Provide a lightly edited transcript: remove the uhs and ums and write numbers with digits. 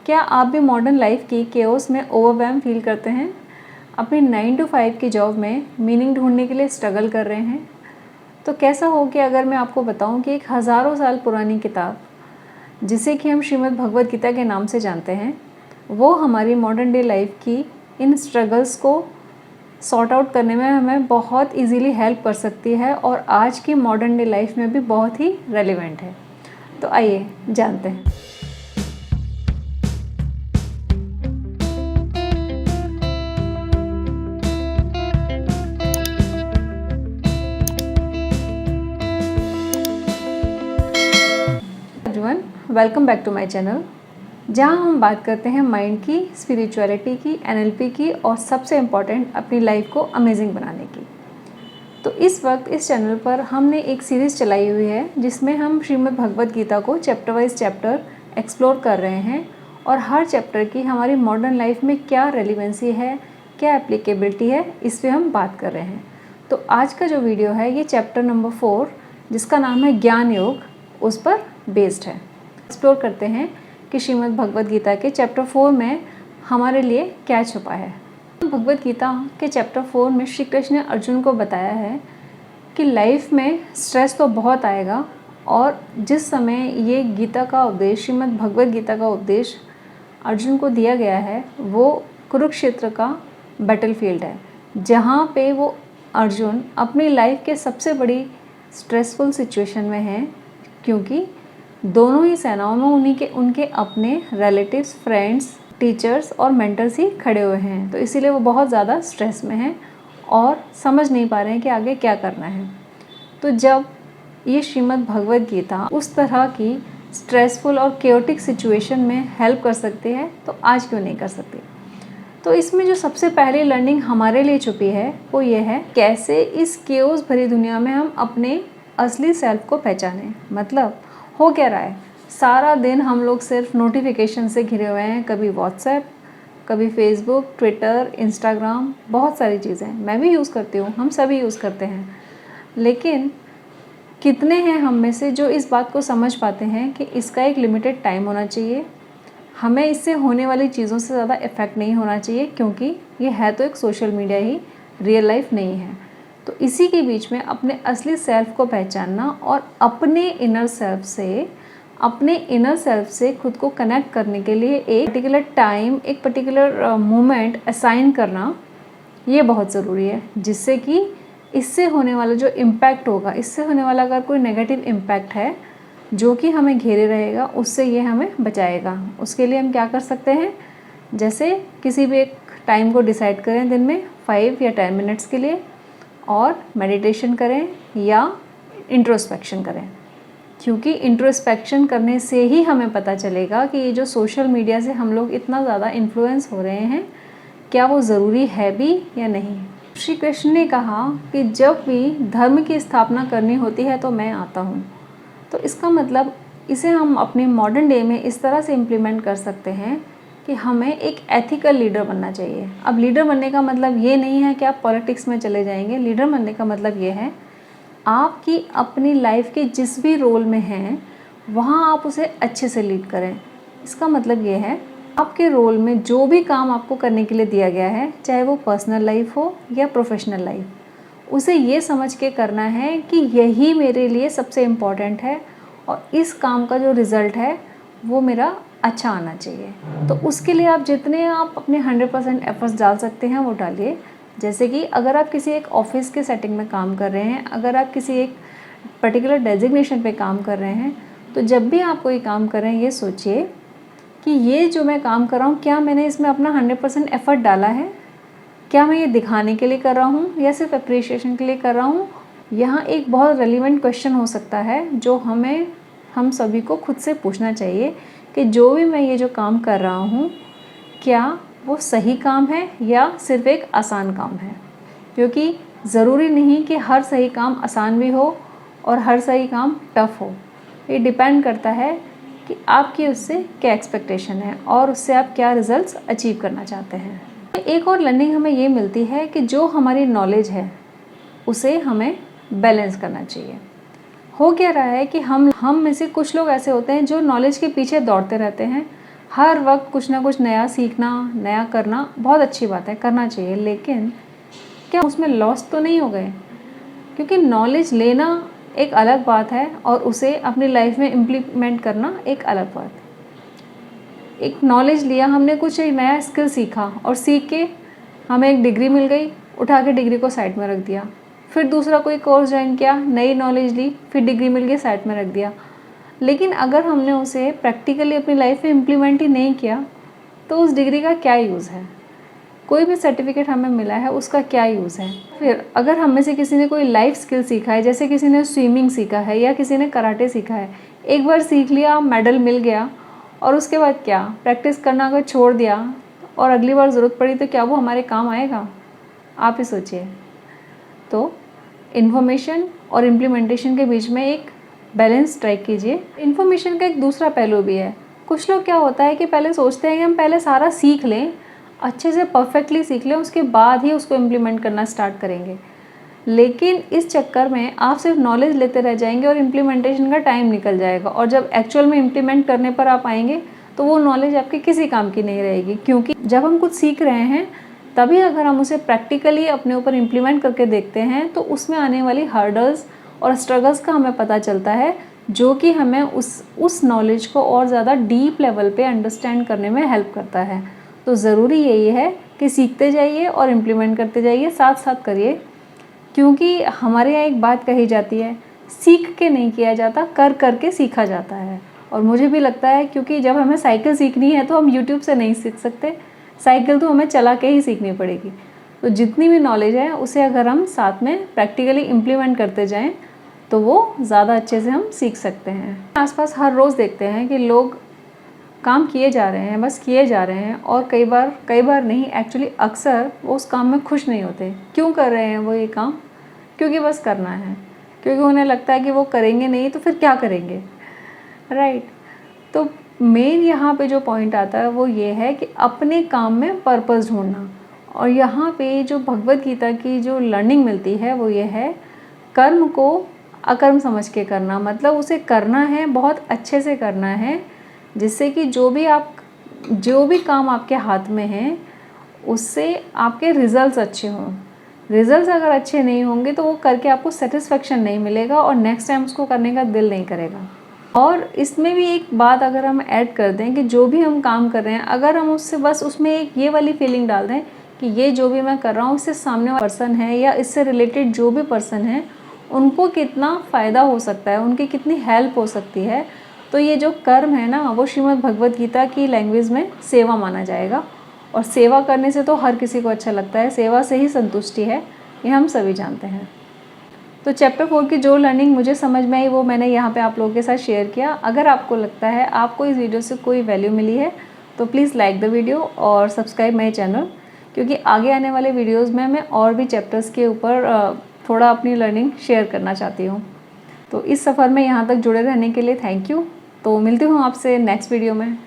क्या आप भी मॉडर्न लाइफ की केओस में ओवरवेल्म फील करते हैं? अपनी 9 to 5 की जॉब में मीनिंग ढूंढने के लिए स्ट्रगल कर रहे हैं? तो कैसा हो कि अगर मैं आपको बताऊं कि एक हज़ारों साल पुरानी किताब जिसे कि हम श्रीमद् भगवद गीता के नाम से जानते हैं, वो हमारी मॉडर्न डे लाइफ की इन स्ट्रगल्स को सॉर्ट आउट करने में हमें बहुत इजीली हेल्प कर सकती है और आज की मॉडर्न डे लाइफ में भी बहुत ही रेलिवेंट है। तो आइए जानते हैं। Everyone, welcome back to my channel, जहां हम बात करते हैं माइंड की, स्पिरिचुअलिटी की, एनएलपी की और सबसे इम्पॉर्टेंट अपनी लाइफ को अमेजिंग बनाने की। तो इस वक्त इस चैनल पर हमने एक सीरीज़ चलाई हुई है जिसमें हम श्रीमद् भगवद गीता को चैप्टर वाइज चैप्टर एक्सप्लोर कर रहे हैं और हर चैप्टर की हमारी मॉडर्न लाइफ में क्या रेलिवेंसी है, क्या एप्लीकेबिलिटी है, इस पर हम बात कर रहे हैं। तो आज का जो वीडियो है ये चैप्टर नंबर 4 जिसका नाम है ज्ञान योग, उस पर बेस्ड है। एक्सप्लोर करते हैं कि श्रीमद् भगवद गीता के चैप्टर 4 में हमारे लिए क्या छुपा है। भगवद गीता के चैप्टर 4 में श्री कृष्ण ने अर्जुन को बताया है कि लाइफ में स्ट्रेस तो बहुत आएगा और जिस समय ये गीता का उपदेश, श्रीमद् भगवद गीता का उपदेश अर्जुन को दिया गया है, वो कुरुक्षेत्र का बैटलफील्ड है, जहाँ पे वो अर्जुन अपनी लाइफ के सबसे बड़ी स्ट्रेसफुल सिचुएशन में है, क्योंकि दोनों ही सेनाओं में उनके अपने रिलेटिव्स, फ्रेंड्स, टीचर्स और मेंटर्स ही खड़े हुए हैं। तो इसीलिए वो बहुत ज़्यादा स्ट्रेस में हैं और समझ नहीं पा रहे हैं कि आगे क्या करना है। तो जब ये श्रीमद् भगवद गीता उस तरह की स्ट्रेसफुल और केओटिक सिचुएशन में हेल्प कर सकती है, तो आज क्यों नहीं कर सकती। तो इसमें जो सबसे पहली लर्निंग हमारे लिए छुपी है वो ये है, कैसे इस केओस भरी दुनिया में हम अपने असली सेल्फ को पहचानें। मतलब हो क्या रहा है, सारा दिन हम लोग सिर्फ नोटिफिकेशन से घिरे हुए हैं, कभी व्हाट्सएप, कभी फेसबुक, ट्विटर, इंस्टाग्राम, बहुत सारी चीज़ें मैं भी यूज़ करती हूँ, हम सभी यूज़ करते हैं। लेकिन कितने हैं हम में से जो इस बात को समझ पाते हैं कि इसका एक लिमिटेड टाइम होना चाहिए, हमें इससे होने वाली चीज़ों से ज़्यादा इफ़ेक्ट नहीं होना चाहिए, क्योंकि ये है तो एक सोशल मीडिया ही, रियल लाइफ नहीं है। तो इसी के बीच में अपने असली सेल्फ को पहचानना और अपने इनर सेल्फ से खुद को कनेक्ट करने के लिए एक पर्टिकुलर टाइम, एक पर्टिकुलर मोमेंट असाइन करना, ये बहुत ज़रूरी है, जिससे कि इससे होने वाला जो इम्पैक्ट होगा, इससे होने वाला अगर कोई नेगेटिव इम्पैक्ट है जो कि हमें घेरे रहेगा, उससे ये हमें बचाएगा। उसके लिए हम क्या कर सकते हैं, जैसे किसी भी एक टाइम को डिसाइड करें दिन में 5 या 10 मिनट्स के लिए और मेडिटेशन करें या इंट्रोस्पेक्शन करें, क्योंकि इंट्रोस्पेक्शन करने से ही हमें पता चलेगा कि ये जो सोशल मीडिया से हम लोग इतना ज़्यादा इन्फ्लुएंस हो रहे हैं, क्या वो ज़रूरी है भी या नहीं। श्री कृष्ण ने कहा कि जब भी धर्म की स्थापना करनी होती है तो मैं आता हूँ। तो इसका मतलब इसे हम अपने मॉडर्न डे में इस तरह से इम्प्लीमेंट कर सकते हैं कि हमें एक एथिकल लीडर बनना चाहिए। अब लीडर बनने का मतलब ये नहीं है कि आप पॉलिटिक्स में चले जाएंगे। लीडर बनने का मतलब ये है, आपकी अपनी लाइफ के जिस भी रोल में हैं वहाँ आप उसे अच्छे से लीड करें। इसका मतलब ये है, आपके रोल में जो भी काम आपको करने के लिए दिया गया है, चाहे वो पर्सनल लाइफ हो या प्रोफेशनल लाइफ, उसे ये समझ के करना है कि यही मेरे लिए सबसे इम्पॉर्टेंट है और इस काम का जो रिज़ल्ट है वो मेरा अच्छा आना चाहिए। तो उसके लिए आप जितने आप अपने 100% एफर्ट्स डाल सकते हैं वो डालिए। जैसे कि अगर आप किसी एक ऑफिस के सेटिंग में काम कर रहे हैं, अगर आप किसी एक पर्टिकुलर डेजिग्नेशन पे काम कर रहे हैं, तो जब भी आप कोई काम कर रहे हैं ये सोचिए कि ये जो मैं काम कर रहा हूँ, क्या मैंने इसमें अपना 100% एफर्ट डाला है, क्या मैं ये दिखाने के लिए कर रहा हूँ या सिर्फ अप्रिशिएशन के लिए कर रहा हूँ। यहाँ एक बहुत रेलिवेंट क्वेश्चन हो सकता है जो हम सभी को खुद से पूछना चाहिए कि जो भी मैं ये जो काम कर रहा हूँ, क्या वो सही काम है या सिर्फ एक आसान काम है। क्योंकि ज़रूरी नहीं कि हर सही काम आसान भी हो और हर सही काम टफ हो। ये डिपेंड करता है कि आपकी उससे क्या एक्सपेक्टेशन है और उससे आप क्या रिजल्ट्स अचीव करना चाहते हैं। एक और लर्निंग हमें ये मिलती है कि जो हमारी नॉलेज है उसे हमें बैलेंस करना चाहिए। हो क्या रहा है कि हम में से कुछ लोग ऐसे होते हैं जो नॉलेज के पीछे दौड़ते रहते हैं, हर वक्त कुछ ना कुछ नया सीखना, नया करना बहुत अच्छी बात है, करना चाहिए, लेकिन क्या उसमें लॉस तो नहीं हो गए? क्योंकि नॉलेज लेना एक अलग बात है और उसे अपनी लाइफ में इम्प्लीमेंट करना एक अलग बात है। एक नॉलेज लिया हमने, कुछ एक नया स्किल सीखा और सीख के हमें एक डिग्री मिल गई, उठा के डिग्री को साइड में रख दिया। फिर दूसरा कोई कोर्स ज्वाइन किया, नई नॉलेज ली, फिर डिग्री मिल गई, साइड में रख दिया। लेकिन अगर हमने उसे प्रैक्टिकली अपनी लाइफ में इम्प्लीमेंट ही नहीं किया तो उस डिग्री का क्या यूज़ है? कोई भी सर्टिफिकेट हमें मिला है उसका क्या यूज़ है? फिर अगर हम में से किसी ने कोई लाइफ स्किल सीखा है, जैसे किसी ने स्विमिंग सीखा है या किसी ने कराटे सीखा है, एक बार सीख लिया, मेडल मिल गया, और उसके बाद क्या? प्रैक्टिस करना अगर छोड़ दिया और अगली बार ज़रूरत पड़ी तो क्या वो हमारे काम आएगा? आप ही सोचिए। तो इन्फॉर्मेशन और इम्प्लीमेंटेशन के बीच में एक बैलेंस स्ट्राइक कीजिए। इन्फॉर्मेशन का एक दूसरा पहलू भी है। कुछ लोग क्या होता है कि पहले सोचते हैं कि हम पहले सारा सीख लें, अच्छे से परफेक्टली सीख लें, उसके बाद ही उसको इम्प्लीमेंट करना स्टार्ट करेंगे। लेकिन इस चक्कर में आप सिर्फ नॉलेज लेते रह जाएंगे और इम्प्लीमेंटेशन का टाइम निकल जाएगा, और जब एक्चुअल में इम्प्लीमेंट करने पर आप आएंगे तो वो नॉलेज आपके किसी काम की नहीं रहेगी। क्योंकि जब हम कुछ सीख रहे हैं तभी अगर हम उसे प्रैक्टिकली अपने ऊपर इम्प्लीमेंट करके देखते हैं तो उसमें आने वाली हर्डल्स और स्ट्रगल्स का हमें पता चलता है, जो कि हमें उस नॉलेज को और ज़्यादा डीप लेवल पे अंडरस्टैंड करने में हेल्प करता है। तो ज़रूरी यही है कि सीखते जाइए और इम्प्लीमेंट करते जाइए, साथ साथ करिए। क्योंकि हमारे यहाँ एक बात कही जाती है, सीख के नहीं किया जाता, कर कर के सीखा जाता है। और मुझे भी लगता है, क्योंकि जब हमें साइकिल सीखनी है तो हम यूट्यूब से नहीं सीख सकते, साइकिल तो हमें चला के ही सीखनी पड़ेगी। तो जितनी भी नॉलेज है उसे अगर हम साथ में प्रैक्टिकली इम्प्लीमेंट करते जाएं तो वो ज़्यादा अच्छे से हम सीख सकते हैं। आसपास हर रोज़ देखते हैं कि लोग काम किए जा रहे हैं, बस किए जा रहे हैं, और कई बार नहीं, एक्चुअली अक्सर वो उस काम में खुश नहीं होते। क्यों कर रहे हैं वो ये काम? क्योंकि बस करना है, क्योंकि उन्हें लगता है कि वो करेंगे नहीं तो फिर क्या करेंगे, राइट। तो मेन यहाँ पे जो पॉइंट आता है वो ये है कि अपने काम में पर्पस ढूंढना। और यहाँ पे जो भगवत गीता की जो लर्निंग मिलती है वो ये है, कर्म को अकर्म समझ के करना। मतलब उसे करना है, बहुत अच्छे से करना है, जिससे कि जो भी काम आपके हाथ में है उससे आपके रिजल्ट्स अच्छे हों। रिजल्ट्स अगर अच्छे नहीं होंगे तो वो करके आपको सेटिस्फेक्शन नहीं मिलेगा और नेक्स्ट टाइम उसको करने का दिल नहीं करेगा। और इसमें भी एक बात अगर हम ऐड कर दें कि जो भी हम काम कर रहे हैं, अगर हम उससे बस उसमें एक ये वाली फीलिंग डाल दें कि ये जो भी मैं कर रहा हूँ इससे सामने वाला पर्सन है या इससे रिलेटेड जो भी पर्सन है उनको कितना फ़ायदा हो सकता है, उनकी कितनी हेल्प हो सकती है, तो ये जो कर्म है ना वो श्रीमद् भगवत गीता की लैंग्वेज में सेवा माना जाएगा। और सेवा करने से तो हर किसी को अच्छा लगता है, सेवा से ही संतुष्टि है, ये हम सभी जानते हैं। तो चैप्टर 4 की जो लर्निंग मुझे समझ में आई वो मैंने यहाँ पे आप लोगों के साथ शेयर किया। अगर आपको लगता है आपको इस वीडियो से कोई वैल्यू मिली है तो प्लीज़ लाइक द वीडियो और सब्सक्राइब माई चैनल, क्योंकि आगे आने वाले वीडियोज़ में मैं और भी चैप्टर्स के ऊपर थोड़ा अपनी लर्निंग शेयर करना चाहती हूँ। तो इस सफ़र में यहाँ तक जुड़े रहने के लिए थैंक यू। तो मिलती हूँ आपसे नेक्स्ट वीडियो में।